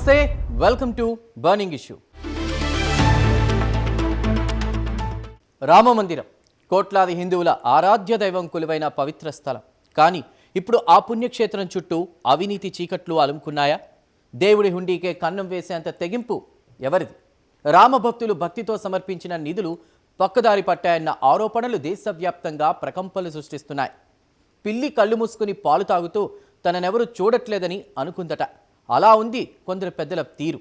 నమస్తే, welcome to burning issue. రామమందిరం కోట్లాది హిందువుల ఆరాధ్య దైవం కొలువైన పవిత్ర స్థలం. కానీ ఇప్పుడు ఆ పుణ్యక్షేత్రం చుట్టూ అవినీతి చీకట్లు అలుముకున్నాయా? దేవుడి హుండీకే కన్నం వేసేంత తెగింపు ఎవరిది? రామభక్తులు భక్తితో సమర్పించిన నిధులు పక్కదారి పట్టాయన్న ఆరోపణలు దేశవ్యాప్తంగా ప్రకంపనలు సృష్టిస్తున్నాయి. పిల్లి కళ్ళు మూసుకుని పాలు తాగుతూ తననెవరూ చూడట్లేదని అనుకుందట. అలా ఉంది కొందరు పెద్దల తీరు.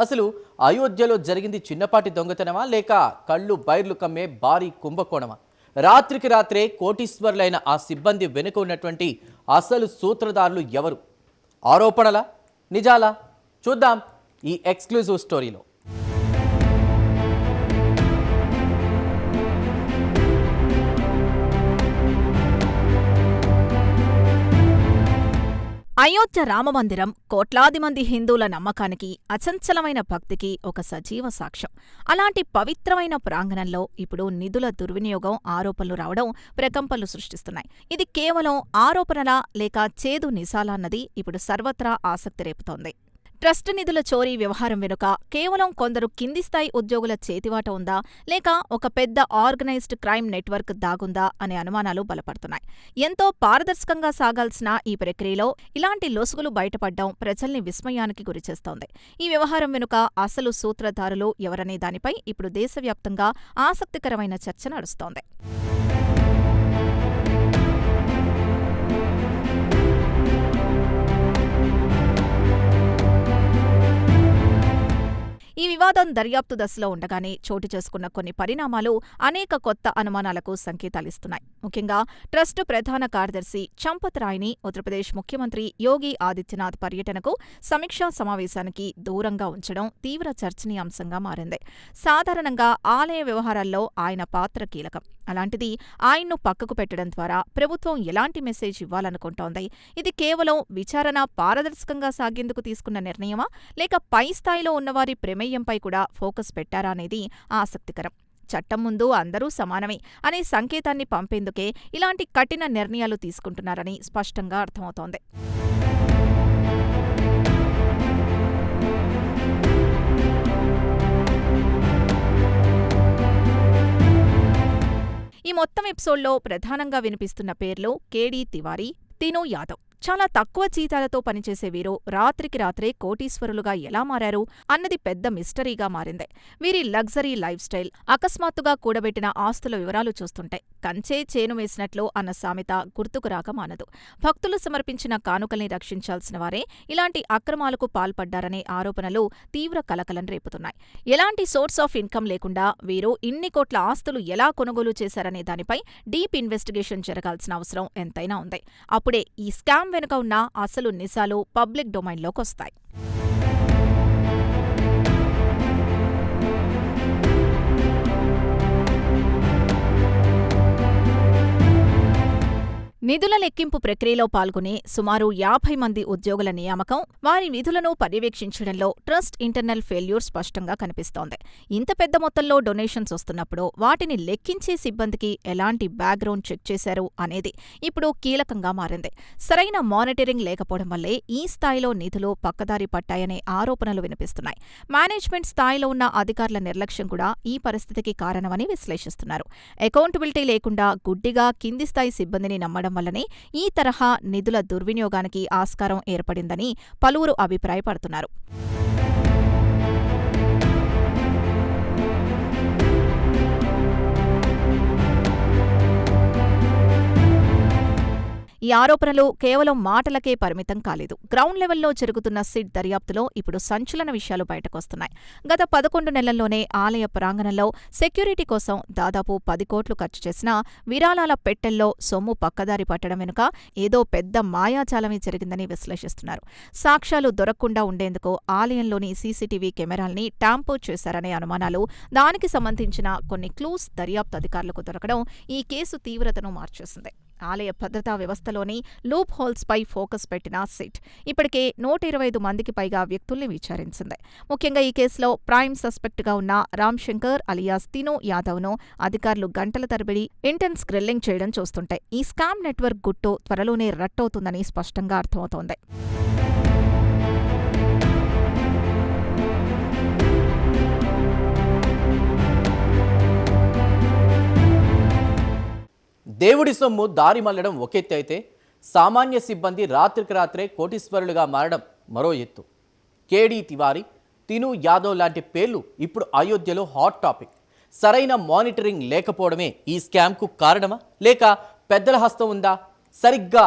అసలు అయోధ్యలో జరిగింది చిన్నపాటి దొంగతనమా, లేక కళ్ళు బైర్లు కమ్మే భారీ కుంభకోణమా? రాత్రికి రాత్రే కోటీశ్వర్లైన ఆ సిబ్బంది వెనుక ఉన్నటువంటి అసలు సూత్రధారులు ఎవరు? ఆరోపణలా, నిజాలా? చూద్దాం ఈ ఎక్స్క్లూజివ్ స్టోరీలో. అయోధ్య రామమందిరం కోట్లాది మంది హిందువుల నమ్మకానికి, అచంచలమైన భక్తికి ఒక సజీవ సాక్ష్యం. అలాంటి పవిత్రమైన ప్రాంగణంలో ఇప్పుడు నిధుల దుర్వినియోగం ఆరోపణలు రావడం ప్రకంపనలు సృష్టిస్తున్నాయి. ఇది కేవలం ఆరోపణలా లేక చేదు నిజాలా అన్నది ఇప్పుడు సర్వత్రా ఆసక్తి రేపుతోంది. ట్రస్ట్ నిధుల చోరీ వ్యవహారం వెనుక కేవలం కొందరు కింది స్థాయి ఉద్యోగుల చేతివాట ఉందా, లేక ఒక పెద్ద ఆర్గనైజ్డ్ క్రైమ్ నెట్వర్క్ దాగుందా అనే అనుమానాలు బలపడుతున్నాయి. ఎంతో పారదర్శకంగా సాగాల్సిన ఈ ప్రక్రియలో ఇలాంటి లొసుగులు బయటపడడం ప్రజల్ని విస్మయానికి గురిచేస్తోంది. ఈ వ్యవహారం వెనుక అసలు సూత్రధారులు ఎవరనే దానిపై ఇప్పుడు దేశవ్యాప్తంగా ఆసక్తికరమైన చర్చ నడుస్తోంది. ఈ వివాదం దర్యాప్తు దశలో ఉండగానే చోటు చేసుకున్న కొన్ని పరిణామాలు అనేక కొత్త అనుమానాలకు సంకేతాలిస్తున్నాయి. ముఖ్యంగా ట్రస్టు ప్రధాన కార్యదర్శి చంపత్ రాయ్ని ఉత్తరప్రదేశ్ ముఖ్యమంత్రి యోగి ఆదిత్యనాథ్ పర్యటనకు సమీక్షా సమావేశానికి దూరంగా ఉంచడం తీవ్ర చర్చనీయాంశంగా మారింది. సాధారణంగా ఆలయ వ్యవహారాల్లో ఆయన పాత్ర కీలకం. అలాంటిది ఆయన్ను పక్కకు పెట్టడం ద్వారా ప్రభుత్వం ఎలాంటి మెసేజ్ ఇవ్వాలనుకుంటోంది? ఇది కేవలం విచారణ పారదర్శకంగా సాగేందుకు తీసుకున్న నిర్ణయమా, లేక పై స్థాయిలో ఉన్నవారి ప్రమేయంపై కూడా ఫోకస్ పెట్టారా అనేది ఆసక్తికరం. చట్టం ముందు అందరూ సమానమే అనే సంకేతాన్ని పంపేందుకే ఇలాంటి కఠిన నిర్ణయాలు తీసుకుంటున్నారని స్పష్టంగా అర్థమవుతోంది. ఈ మొత్తం ఎపిసోడ్లో ప్రధానంగా వినిపిస్తున్న పేర్లు కేడీ తివారీ, తిను యాదవ్. చాలా తక్కువ జీతాలతో పనిచేసే వీరు రాత్రికి రాత్రే కోటీశ్వరులుగా ఎలా మారారు అన్నది పెద్ద మిస్టరీగా మారింది. వీరి లగ్జరీ లైఫ్ స్టైల్, అకస్మాత్తుగా కూడబెట్టిన ఆస్తుల వివరాలు చూస్తుంటే కంచే చేను వేసినట్లు అన్న సామెత గుర్తుకు రాక మానదు. భక్తులు సమర్పించిన కానుకల్ని రక్షించాల్సిన వారే ఇలాంటి అక్రమాలకు పాల్పడ్డారనే ఆరోపణలు తీవ్ర కలకలం రేపుతున్నాయి. ఎలాంటి సోర్స్ ఆఫ్ ఇన్కమ్ లేకుండా వీరు ఇన్ని కోట్ల ఆస్తులు ఎలా కొనుగోలు చేశారనే దానిపై డీప్ ఇన్వెస్టిగేషన్ జరగాల్సిన అవసరం ఎంతైనా ఉంది. అప్పుడే ఈ స్కామ్ వెనుక ఉన్న అసలు నిజాలు పబ్లిక్ డొమైన్లోకొస్తాయి. నిధుల లెక్కింపు ప్రక్రియలో పాల్గొనే సుమారు 50 మంది ఉద్యోగుల నియామకం, వారి విధులను పర్యవేక్షించడంలో ట్రస్ట్ ఇంటర్నల్ ఫెయిల్యూర్ స్పష్టంగా కనిపిస్తోంది. ఇంత పెద్ద మొత్తంలో డొనేషన్స్ వస్తున్నప్పుడు వాటిని లెక్కించే సిబ్బందికి ఎలాంటి బ్యాక్గ్రౌండ్ చెక్ చేశారు అనేది ఇప్పుడు కీలకంగా మారింది. సరైన మానిటరింగ్ లేకపోవడం వల్లే ఈ స్థాయిలో నిధులు పక్కదారి పట్టాయనే ఆరోపణలు వినిపిస్తున్నాయి. మేనేజ్మెంట్ స్థాయిలో ఉన్న అధికారుల నిర్లక్ష్యం కూడా ఈ పరిస్థితికి కారణమని విశ్లేషిస్తున్నారు. అకౌంటబిలిటీ లేకుండా గుడ్డిగా కింది స్థాయి సిబ్బందిని నమ్మడం వల్లనే ఈ తరహా నిధుల దుర్వినియోగానికి ఆస్కారం ఏర్పడిందని పలువురు అభిప్రాయపడుతున్నారు. ఈ ఆరోపణలు కేవలం మాటలకే పరిమితం కాలేదు. గ్రౌండ్ లెవెల్లో జరుగుతున్న సిట్ దర్యాప్తులో ఇప్పుడు సంచలన విషయాలు బయటకొస్తున్నాయి. గత 11 నెలల్లోనే ఆలయ ప్రాంగణంలో సెక్యూరిటీ కోసం దాదాపు 10 కోట్లు ఖర్చు చేసినా విరాళాల పెట్టెల్లో సొమ్ము పక్కదారి పట్టడం వెనుక ఏదో పెద్ద మాయాజాలమే జరిగిందని విశ్లేషిస్తున్నారు. సాక్ష్యాలు దొరకకుండా ఉండేందుకు ఆలయంలోని సీసీటీవీ కెమెరాల్ని ట్యాంపర్ చేశారనే అనుమానాలు, దానికి సంబంధించిన కొన్ని క్లూస్ దర్యాప్తు అధికారులకు దొరకడం ఈ కేసు తీవ్రతను మార్చేసింది. ఆలయ భద్రతా వ్యవస్థలోని లూప్ హోల్స్ పై ఫోకస్ పెట్టిన సిట్ ఇప్పటికే 125 మందికి పైగా వ్యక్తుల్ని విచారించింది. ముఖ్యంగా ఈ కేసులో ప్రైమ్ సస్పెక్ట్గా ఉన్న రామ్ శంకర్ అలియాస్ తిను యాదవ్ను అధికారులు గంటల తరబడి ఇంటెన్స్ గ్రిల్లింగ్ చేయడం చూస్తుంటే ఈ స్కామ్ నెట్వర్క్ గుట్టు త్వరలోనే రట్టవుతుందని స్పష్టంగా అర్థమవుతోంది. దేవుడి సొమ్ము దారి మళ్లడం ఒక ఎత్తు అయితే సామాన్య సిబ్బంది రాత్రికి రాత్రే కోటీశ్వరులుగా మారడం మరో ఎత్తు. కేడీ తివారీ, తిను యాదవ్ లాంటి పేర్లు ఇప్పుడు అయోధ్యలో హాట్ టాపిక్. సరైన మానిటరింగ్ లేకపోవడమే ఈ స్కామ్కు కారణమా, లేక పెద్దల హస్తం ఉందా? సరిగ్గా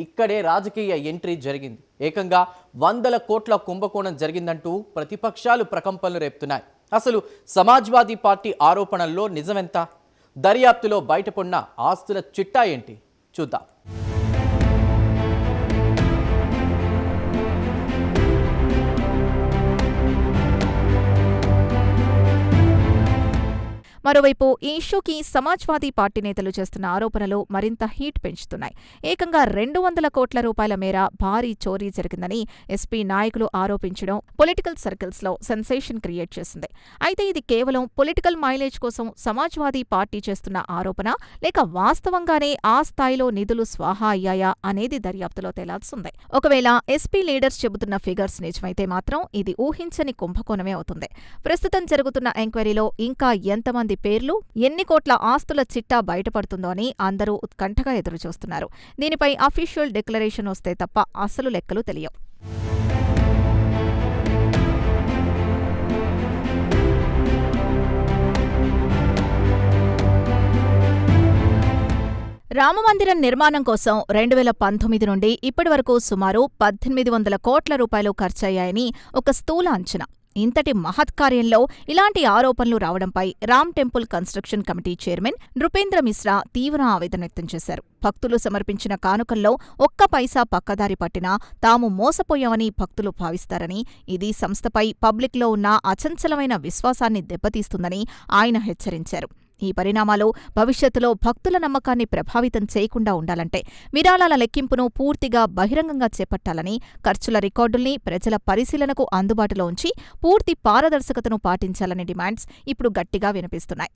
ఇక్కడే రాజకీయ ఎంట్రీ జరిగింది. ఏకంగా 100 కోట్ల కుంభకోణం జరిగిందంటూ ప్రతిపక్షాలు ప్రకంపనలు రేపుతున్నాయి. అసలు సమాజ్వాదీ పార్టీ ఆరోపణల్లో నిజమెంత? దర్యాప్తులో బయటపడిన ఆస్తుల చిట్టా ఏంటి? చూద్దాం. మరోవైపు ఈ ఇష్యూకి సమాజ్వాదీ పార్టీ నేతలు చేస్తున్న ఆరోపణలు మరింత హీట్ పెంచుతున్నాయి. ఏకంగా 200 కోట్ల రూపాయల మేర భారీ చోరీ జరిగిందని ఎస్పీ నాయకులు ఆరోపించడం పొలిటికల్ సర్కిల్స్లో సెన్సేషన్ క్రియేట్ చేసింది. అయితే ఇది కేవలం పొలిటికల్ మైలేజ్ కోసం సమాజ్వాదీ పార్టీ చేస్తున్న ఆరోపణ, లేక వాస్తవంగానే ఆ స్థాయిలో నిధులు స్వాహా అయ్యాయా అనేది దర్యాప్తులో తేలాల్సిందే. ఒకవేళ ఎస్పీ లీడర్స్ చెబుతున్న ఫిగర్స్ నిజమైతే మాత్రం ఇది ఊహించని కుంభకోణమే అవుతుంది. ప్రస్తుతం జరుగుతున్న ఎంక్వైరీలో ఇంకా ఎంతమంది పేర్లు, ఎన్ని కోట్ల ఆస్తుల చిట్టా బయటపడుతుందో అని అందరూ ఉత్కంఠగా ఎదురుచూస్తున్నారు. దీనిపై అఫీషియల్ డిక్లరేషన్ వస్తే తప్ప అసలు లెక్కలు తెలియవు. రామమందిరం నిర్మాణం కోసం 2019 నుండి ఇప్పటి వరకు సుమారు 1800 కోట్ల రూపాయలు ఖర్చయ్యాయని ఒక స్థూల అంచనా. ఇంతటి మహత్కార్యంలో ఇలాంటి ఆరోపణలు రావడంపై Ram temple construction committee chairman Nripendra Mishra తీవ్ర ఆవేదన వ్యక్తం చేశారు. భక్తులు సమర్పించిన కానుకల్లో ఒక్క పైసా పక్కదారి పట్టినా తాము మోసపోయామని భక్తులు భావిస్తారని, ఇది సంస్థపై పబ్లిక్లో ఉన్న అచంచలమైన విశ్వాసాన్ని దెబ్బతీస్తుందని ఆయన హెచ్చరించారు. ఈ పరిణామాలు భవిష్యత్తులో భక్తుల నమ్మకాన్ని ప్రభావితం చేయకుండా ఉండాలంటే విరాళాల లెక్కింపును పూర్తిగా బహిరంగంగా చేపట్టాలని, ఖర్చుల రికార్డుల్ని ప్రజల పరిశీలనకు అందుబాటులో ఉంచి పూర్తి పారదర్శకతను పాటించాలనే డిమాండ్స్ ఇప్పుడు గట్టిగా వినిపిస్తున్నాయి.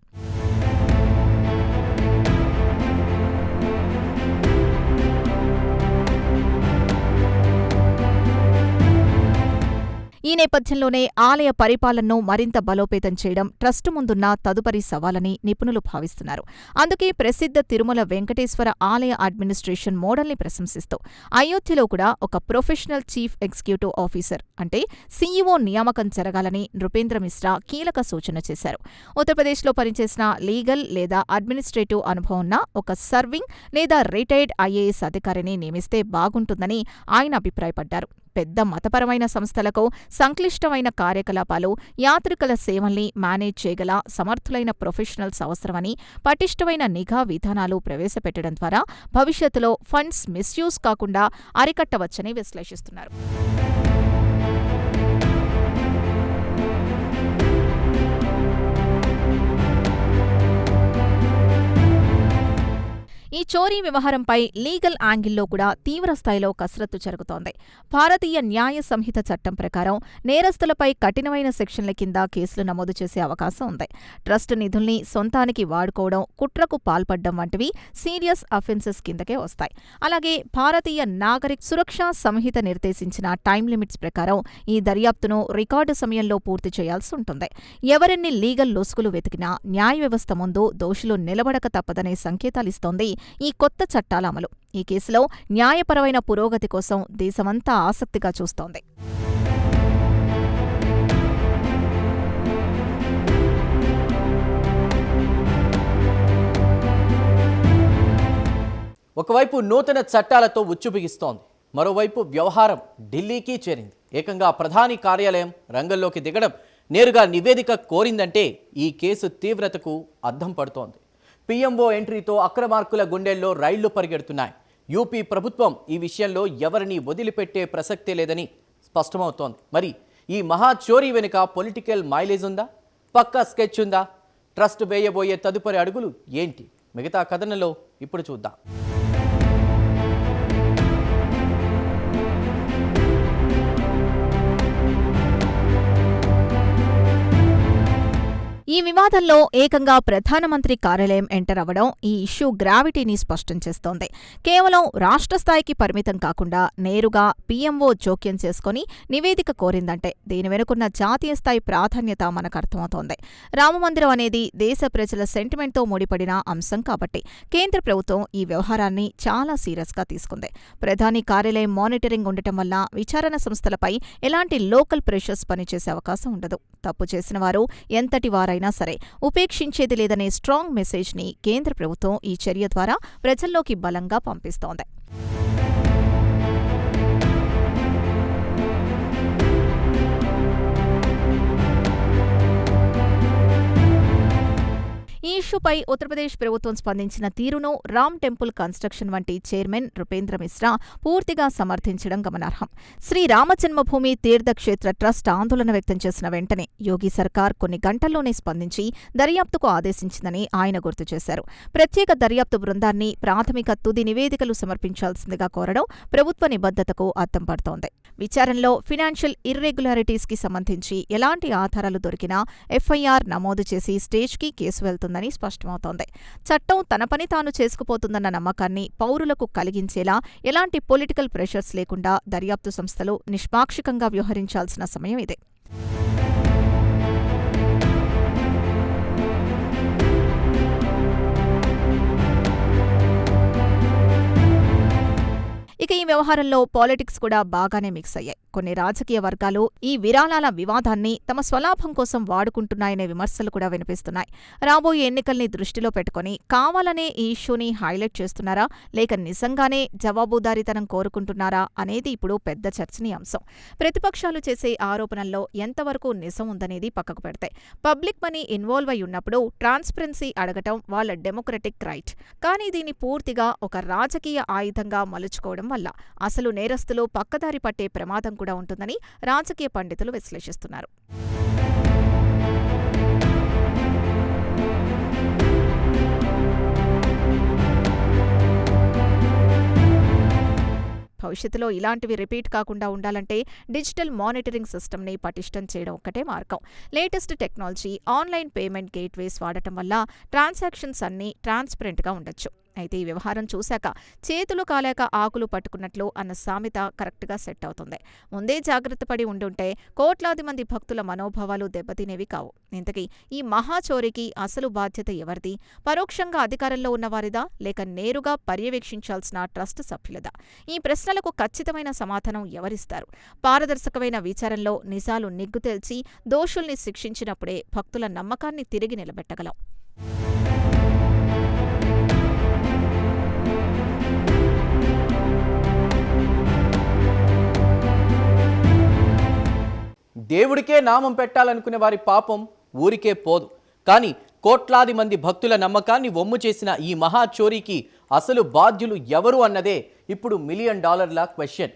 ఈ నేపథ్యంలోనే ఆలయ పరిపాలనను మరింత బలోపేతం చేయడం ట్రస్టు ముందున్న తదుపరి సవాలని నిపుణులు భావిస్తున్నారు. అందుకే ప్రసిద్ధ తిరుమల వెంకటేశ్వర ఆలయ అడ్మినిస్ట్రేషన్ మోడల్ని ప్రశంసిస్తూ అయోధ్యలో కూడా ఒక ప్రొఫెషనల్ చీఫ్ ఎగ్జిక్యూటివ్ ఆఫీసర్ అంటే సీఈఓ నియామకం జరగాలని నృపేంద్ర మిశ్రా కీలక సూచన చేశారు. ఉత్తరప్రదేశ్లో పనిచేసిన లీగల్ లేదా అడ్మినిస్ట్రేటివ్ అనుభవం ఉన్న ఒక సర్వింగ్ లేదా రిటైర్డ్ ఐఏఎస్ అధికారిని నియమిస్తే బాగుంటుందని ఆయన అభిప్రాయపడ్డారు. పెద్ద మతపరమైన సంస్థలకు సంక్లిష్టమైన కార్యకలాపాలు, యాత్రికుల సేవల్ని మేనేజ్ చేయగల సమర్థులైన ప్రొఫెషనల్స్ అవసరమని, పటిష్టమైన నిఘా విధానాలు ప్రవేశపెట్టడం ద్వారా భవిష్యత్తులో ఫండ్స్ మిస్యూజ్ కాకుండా అరికట్టవచ్చని విశ్లేషిస్తున్నారు. ఈ చోరీ వ్యవహారంపై లీగల్ యాంగిల్లో కూడా తీవ్రస్థాయిలో కసరత్తు జరుగుతోంది. భారతీయ న్యాయ సంహిత చట్టం ప్రకారం నేరస్తులపై కఠినమైన సెక్షన్ల కింద కేసులు నమోదు చేసే అవకాశం ఉంది. ట్రస్ట్ నిధుల్ని సొంతానికి వాడుకోవడం, కుట్రకు పాల్పడడం వంటివి సీరియస్ అఫెన్సెస్ కిందకే వస్తాయి. అలాగే భారతీయ నాగరిక సురక్షా సంహిత నిర్దేశించిన టైం లిమిట్స్ ప్రకారం ఈ దర్యాప్తును రికార్డు సమయంలో పూర్తి చేయాల్సి ఉంటుంది. ఎవరెన్ని లీగల్ లొసుగులు వెతికినా న్యాయ వ్యవస్థ ముందు దోషులు నిలబడక తప్పదనే సంకేతాలిస్తోంది ఈ కొత్త చట్టాల అమలు. ఈ కేసులో న్యాయపరమైన పురోగతి కోసం దేశమంతా ఆసక్తిగా చూస్తోంది. ఒకవైపు నూతన చట్టాలతో ఉచ్చుబిగిస్తోంది, మరోవైపు వ్యవహారం ఢిల్లీకి చేరింది. ఏకంగా ప్రధాని కార్యాలయం రంగంలోకి దిగడం, నేరుగా నివేదిక కోరిందంటే ఈ కేసు తీవ్రతకు అద్దం పడుతోంది. పీఎంఓ ఎంట్రీతో అక్రమార్కుల గుండెల్లో రైళ్లు పరిగెడుతున్నాయి. యూపీ ప్రభుత్వం ఈ విషయంలో ఎవరిని వదిలిపెట్టే ప్రసక్తే లేదని స్పష్టమవుతోంది. మరి ఈ మహా చోరీ వెనుక పొలిటికల్ మైలేజ్ ఉందా? పక్కా స్కెచ్ ఉందా? ట్రస్ట్ వేయబోయే తదుపరి అడుగులు ఏంటి? మిగతా కథనంలో ఇప్పుడు చూద్దాం. ఈ వివాదంలో ఏకంగా ప్రధానమంత్రి కార్యాలయం ఎంటర్ అవ్వడం ఈ ఇష్యూ గ్రావిటీని స్పష్టం చేస్తోంది. కేవలం రాష్ట్ర స్థాయికి పరిమితం కాకుండా నేరుగా పీఎంఓ జోక్యం చేసుకుని నివేదిక కోరిందంటే దీని వెనుకున్న జాతీయ స్థాయి ప్రాధాన్యత మనకు అర్థమవుతోంది. రామమందిరం అనేది దేశ ప్రజల సెంటిమెంట్తో ముడిపడిన అంశం కాబట్టి కేంద్ర ప్రభుత్వం ఈ వ్యవహారాన్ని చాలా సీరియస్గా తీసుకుంది. ప్రధాని కార్యాలయం మానిటరింగ్ ఉండటం వల్ల విచారణ సంస్థలపై ఎలాంటి లోకల్ ప్రెషర్స్ పనిచేసే అవకాశం ఉండదు. తప్పు చేసిన వారు ఎంతటి వారైనా సరే ఉపేక్షించేది లేదనే స్ట్రాంగ్ మెసేజ్ని కేంద్ర ప్రభుత్వం ఈ చర్య ద్వారా ప్రజల్లోకి బలంగా పంపిస్తోంది. ఈ ఇష్యూపై ఉత్తరప్రదేశ్ ప్రభుత్వం స్పందించిన తీరును రామ్ టెంపుల్ కన్స్ట్రక్షన్ వంటి చైర్మన్ నృపేంద్ర మిశ్రా పూర్తిగా సమర్థించడం గమనార్హం. శ్రీ రామజన్మభూమి తీర్థక్షేత్ర ట్రస్ట్ ఆందోళన వ్యక్తం చేసిన వెంటనే యోగి సర్కార్ కొన్ని గంటల్లోనే స్పందించి దర్యాప్తుకు ఆదేశించిందని ఆయన గుర్తు చేశారు. ప్రత్యేక దర్యాప్తు బృందాన్ని ప్రాథమిక తుది నివేదికలు సమర్పించాల్సిందిగా కోరడం ప్రభుత్వ నిబద్ధతకు అద్దం పడుతోంది. విచారణలో ఫినాన్షియల్ ఇర్రెగ్యులారిటీస్కి సంబంధించి ఎలాంటి ఆధారాలు దొరికినా ఎఫ్ఐఆర్ నమోదు చేసి స్టేజ్కి కేసు వెళ్తుందని స్పష్టమవుతోంది. చట్టం తన పని తాను చేసుకుపోతుందన్న నమ్మకాన్ని పౌరులకు కలిగించేలా ఎలాంటి పొలిటికల్ ప్రెషర్స్ లేకుండా దర్యాప్తు సంస్థలు నిష్పాక్షికంగా వ్యవహరించాల్సిన సమయం ఇదే. ఇక ఈ వ్యవహారంలో పాలిటిక్స్ కూడా బాగానే మిక్స్ అయ్యాయి. కొన్ని రాజకీయ వర్గాలు ఈ విరాళాల వివాదాన్ని తమ స్వలాభం కోసం వాడుకుంటున్నాయనే విమర్శలు కూడా వినిపిస్తున్నాయి. రాబోయే ఎన్నికల్ని దృష్టిలో పెట్టుకుని కావాలనే ఈ ఇష్యూని హైలైట్ చేస్తున్నారా లేక నిజంగానే జవాబుదారీతనం కోరుకుంటున్నారా అనేది ఇప్పుడు పెద్ద చర్చనీయాంశం. ప్రతిపక్షాలు చేసే ఆరోపణల్లో ఎంతవరకు నిజం ఉందనేది పక్కకు పెడితే పబ్లిక్ మనీ ఇన్వాల్వ్ అయి ఉన్నప్పుడు ట్రాన్స్పరెన్సీ అడగటం వాళ్ళ డెమోక్రటిక్ రైట్. కానీ దీన్ని పూర్తిగా ఒక రాజకీయ ఆయుధంగా మలుచుకోవడం వల్ల అసలు నేరస్తులు పక్కదారి పట్టే ప్రమాదం కూడా ఉంటుందని రాజకీయ పండితులు విశ్లేషిస్తున్నారు. భవిష్యత్తులో ఇలాంటివి రిపీట్ కాకుండా ఉండాలంటే డిజిటల్ మానిటరింగ్ సిస్టమ్ని పటిష్టం చేయడం ఒక్కటే మార్గం. Latest technology, online payment gateways వాడటం వల్ల ట్రాన్సాక్షన్స్ అన్నీ ట్రాన్స్పరెంట్గా ఉండొచ్చు. అయితే ఈ వ్యవహారం చూశాక చేతులు కాలేక ఆకులు పట్టుకున్నట్లు అన్న సామెత కరెక్ట్గా సెట్ అవుతుంది. ముందే జాగ్రత్త పడి ఉండుంటే కోట్లాది మంది భక్తుల మనోభావాలు దెబ్బతినేవి కావు. ఇంతకీ ఈ మహాచోరీకి అసలు బాధ్యత ఎవరిది? పరోక్షంగా అధికారంలో ఉన్నవారిదా లేక నేరుగా పర్యవేక్షించాల్సిన ట్రస్ట్ సభ్యులదా? ఈ ప్రశ్నలకు ఖచ్చితమైన సమాధానం ఎవరిస్తారు? పారదర్శకమైన విచారణలో నిజాలు నిగ్గు తేల్చి దోషుల్ని శిక్షించినప్పుడే భక్తుల నమ్మకాన్ని తిరిగి నిలబెట్టగలం. దేవుడికే నామం పెట్టాలనుకునే వారి పాపం ఊరికే పోదు. కానీ కోట్లాది మంది భక్తుల నమ్మకాన్ని వమ్ము చేసిన ఈ మహాచోరీకి అసలు బాధ్యులు ఎవరు అన్నదే ఇప్పుడు $1 మిలియన్ క్వశ్చన్.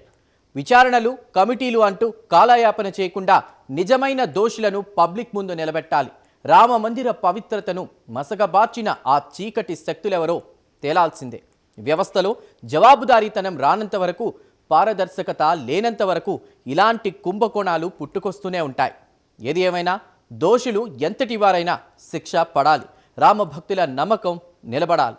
విచారణలు, కమిటీలు అంటూ కాలయాపన చేయకుండా నిజమైన దోషులను పబ్లిక్ ముందు నిలబెట్టాలి. రామ మందిర పవిత్రతను మసకబార్చిన ఆ చీకటి శక్తులెవరో తేలాల్సిందే. వ్యవస్థలో జవాబుదారీతనం రానంత వరకు, పారదర్శకత లేనంత వరకు ఇలాంటి కుంభకోణాలు పుట్టుకొస్తూనే ఉంటాయి. ఏది ఏమైనా దోషులు ఎంతటి వారైనా శిక్ష పడాలి. రామభక్తుల నమ్మకం నిలబడాలి.